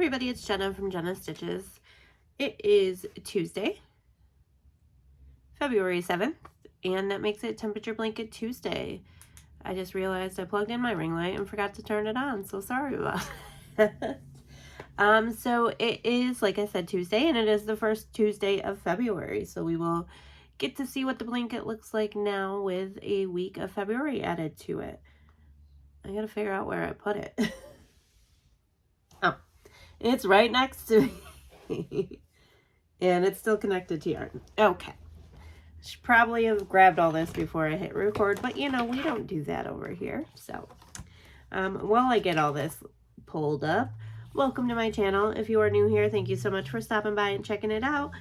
everybody, it's Jenna from Jenna Stitches. It is Tuesday, February 7th, and that makes it Temperature Blanket Tuesday. I just realized I plugged in my ring light and forgot to turn it on, so sorry about that. So it is, like I said, Tuesday, and it is the first Tuesday of February, so we will get to see what the blanket looks like now with a week of February added to it. I gotta figure out where I put it. Oh, it's right next to me. And it's still connected to yarn. Okay. Should probably have grabbed all this before I hit record, but you know, we don't do that over here. So, while I get all this pulled up, welcome to my channel. If you are new here, thank you so much for stopping by and checking it out.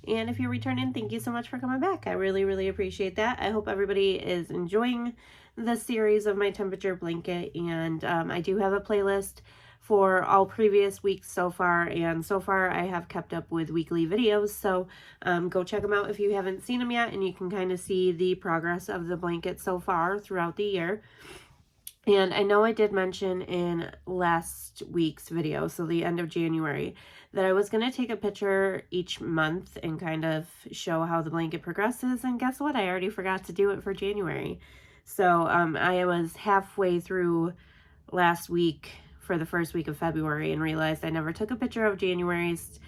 And if you're returning, thank you so much for coming back. I really, really appreciate that. I hope everybody is enjoying the series of my temperature blanket. And I do have a playlist for all previous weeks so far, and so far I have kept up with weekly videos, so go check them out if you haven't seen them yet, and you can kind of see the progress of the blanket so far throughout the year. And I know I did mention in last week's video, so the end of January, that I was going to take a picture each month and kind of show how the blanket progresses, and guess what? I already forgot to do it for January. So I was halfway through last week for the first week of February and realized I never took a picture of January's.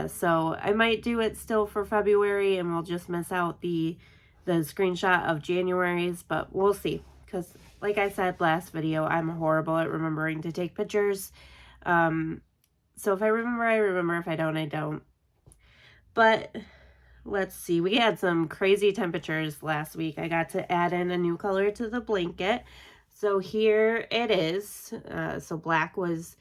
So I might do it still for February, and we'll just miss out the screenshot of January's, but we'll see. Because like I said last video, I'm horrible at remembering to take pictures. So if I remember, I remember. If I don't, I don't. But let's see. We had some crazy temperatures last week. I got to add in a new color to the blanket. So here it is. So black was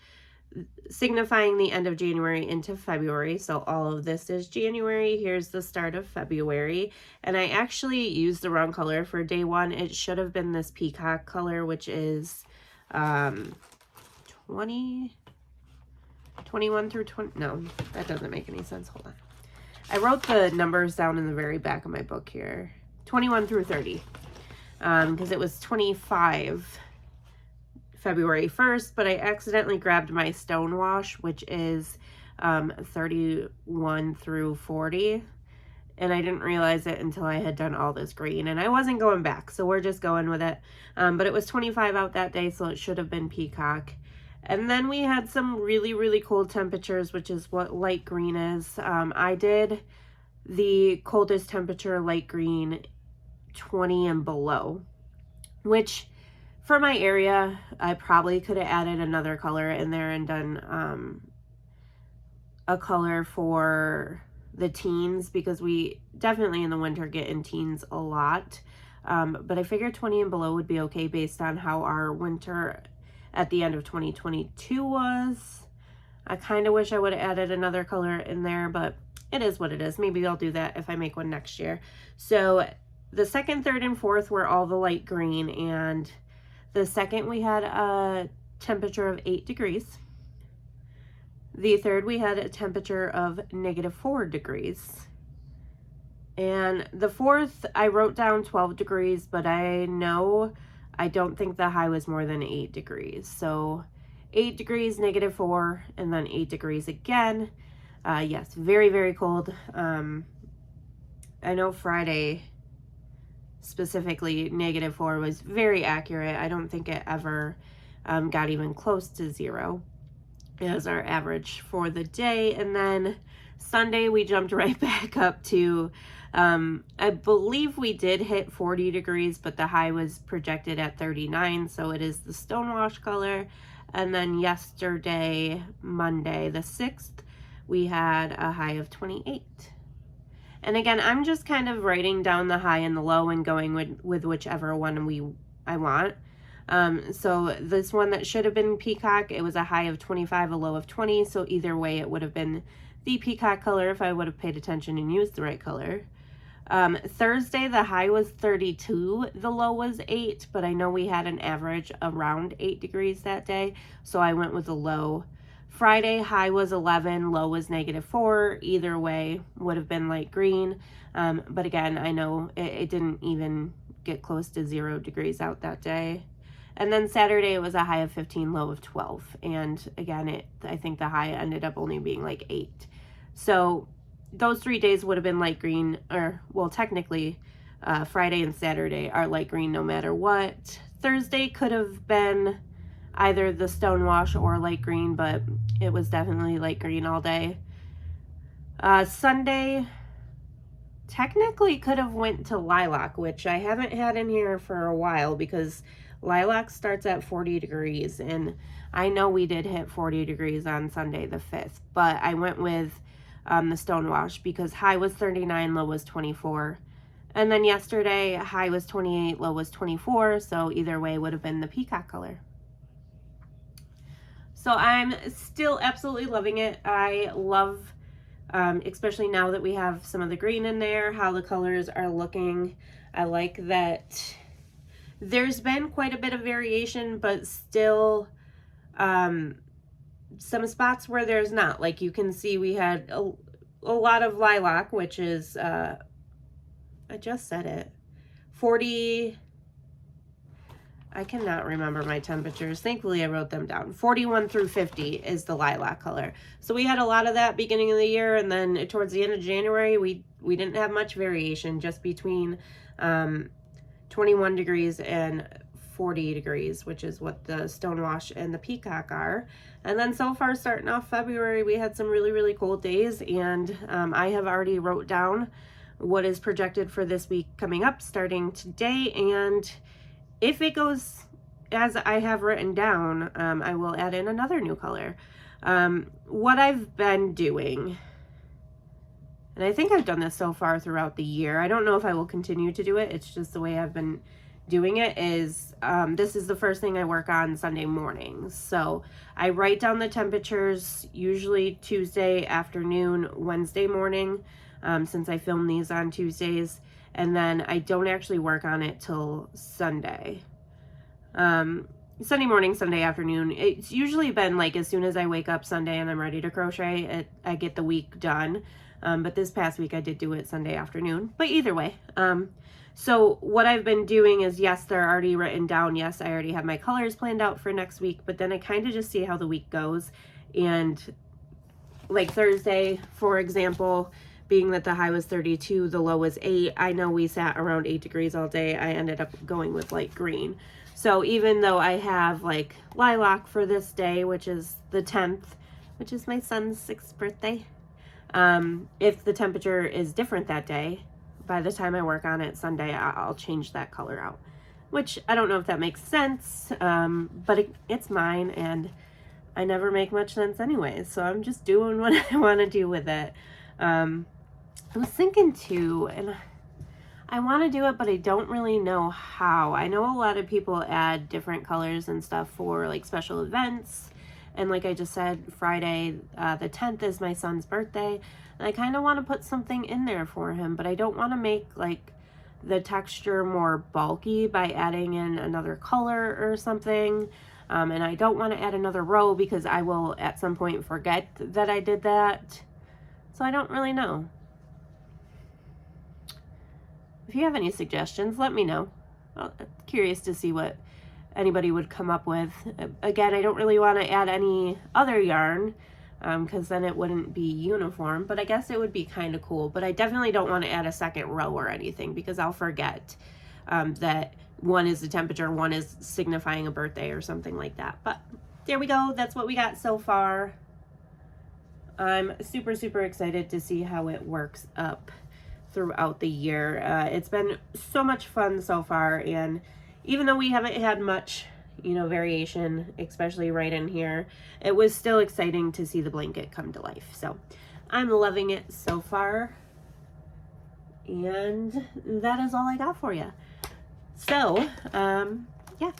signifying the end of January into February. So all of this is January. Here's the start of February. And I actually used the wrong color for day one. It should have been this peacock color, which is 21 through 20. No, that doesn't make any sense. Hold on. I wrote the numbers down in the very back of my book here. 21 through 30. Because it was 25 February 1st, but I accidentally grabbed my stone wash, which is 31 through 40, and I didn't realize it until I had done all this green, and I wasn't going back, so we're just going with it. But it was 25 out that day, so it should have been peacock. And then we had some really, really cold temperatures, which is what light green is. I did the coldest temperature light green 20 and below, which for my area I probably could have added another color in there and done a color for the teens, because we definitely in the winter get in teens a lot, but I figured 20 and below would be okay based on how our winter at the end of 2022 was. I kind of wish I would have added another color in there, but it is what it is. Maybe I'll do that if I make one next year. So the second, third, and fourth were all the light green, and the second we had a temperature of 8 degrees. The third we had a temperature of -4 degrees. And the fourth I wrote down 12 degrees, but I don't think the high was more than 8 degrees. So 8 degrees, -4, and then 8 degrees again. Yes, very, very cold. I know Friday specifically -4 was very accurate. I don't think it ever got even close to 0 as our average for the day. And then Sunday we jumped right back up to I believe we did hit 40 degrees, but the high was projected at 39, so it is the stonewash color. And then yesterday, Monday the 6th, we had a high of 28. And again, I'm just kind of writing down the high and the low and going with whichever one I want. So this one that should have been peacock, it was a high of 25, a low of 20. So either way, it would have been the peacock color if I would have paid attention and used the right color. Thursday, the high was 32, the low was 8, but I know we had an average around 8 degrees that day, so I went with the low. Friday, high was 11, low was -4. Either way would have been light green. But again, I know it didn't even get close to 0 degrees out that day. And then Saturday it was a high of 15, low of 12. And again, I think the high ended up only being like 8. So those 3 days would have been light green, or well, technically Friday and Saturday are light green no matter what. Thursday could have been either the stonewash or light green, but it was definitely light green all day. Sunday technically could have went to lilac, which I haven't had in here for a while because lilac starts at 40 degrees, and I know we did hit 40 degrees on Sunday the 5th, but I went with the stonewash because high was 39, low was 24. And then yesterday, high was 28, low was 24, so either way would have been the peacock color. So I'm still absolutely loving it. I love, especially now that we have some of the green in there, how the colors are looking. I like that there's been quite a bit of variation, but still some spots where there's not. Like you can see we had a lot of lilac, which is, I just said it, 40, I cannot remember my temperatures. Thankfully, I wrote them down. 41 through 50 is the lilac color. So we had a lot of that beginning of the year, and then towards the end of January, we didn't have much variation, just between 21 degrees and 40 degrees, which is what the stonewash and the peacock are. And then so far, starting off February, we had some really, really cold days, and I have already wrote down what is projected for this week coming up starting today, and if it goes as I have written down, I will add in another new color. What I've been doing, and I think I've done this so far throughout the year, I don't know if I will continue to do it, it's just the way I've been doing it, is this is the first thing I work on Sunday mornings. So I write down the temperatures usually Tuesday afternoon, Wednesday morning, since I film these on Tuesdays, and then I don't actually work on it till Sunday. Sunday morning, Sunday afternoon. It's usually been like as soon as I wake up Sunday and I'm ready to crochet, I get the week done. But this past week I did do it Sunday afternoon. But either way, so what I've been doing is, yes, they're already written down. Yes, I already have my colors planned out for next week, but then I kind of just see how the week goes. And like Thursday, for example, being that the high was 32, the low was 8, I know we sat around 8 degrees all day. I ended up going with light green. So even though I have like lilac for this day, which is the 10th, which is my son's 6th birthday, if the temperature is different that day, by the time I work on it Sunday, I'll change that color out. Which I don't know if that makes sense, but it's mine, and I never make much sense anyway, so I'm just doing what I want to do with it. I was thinking too, and I want to do it, but I don't really know how. I know a lot of people add different colors and stuff for like special events. And like I just said, Friday, the 10th is my son's birthday. And I kind of want to put something in there for him, but I don't want to make like the texture more bulky by adding in another color or something. And I don't want to add another row because I will at some point forget that I did that. So I don't really know. If you have any suggestions, let me know. I'm curious to see what anybody would come up with. Again, I don't really want to add any other yarn because then it wouldn't be uniform, but I guess it would be kind of cool. But I definitely don't want to add a second row or anything because I'll forget that one is the temperature, one is signifying a birthday or something like that. But there we go. That's what we got so far. I'm super, super excited to see how it works up throughout the year. It's been so much fun so far, and even though we haven't had much, variation, especially right in here, it was still exciting to see the blanket come to life. So I'm loving it so far, and that is all I got for you. So yeah,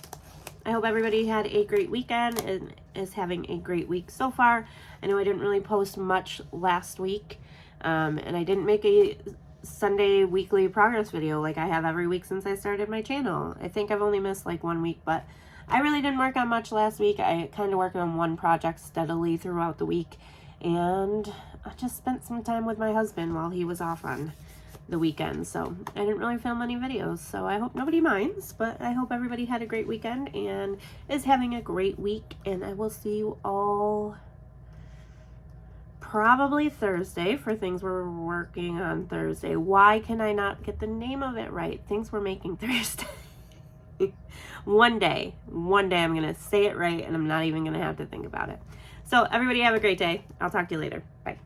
I hope everybody had a great weekend and is having a great week so far. I know I didn't really post much last week, and I didn't make a Sunday weekly progress video like I have every week since I started my channel. I think I've only missed like 1 week, but I really didn't work on much last week. I kind of worked on one project steadily throughout the week, and I just spent some time with my husband while he was off on the weekend, so I didn't really film any videos, so I hope nobody minds, but I hope everybody had a great weekend and is having a great week, and I will see you all probably Thursday for things we're working on Thursday. Why can I not get the name of it right? Things we're making Thursday. One day I'm gonna say it right, and I'm not even gonna have to think about it. So everybody have a great day. I'll talk to you later. Bye.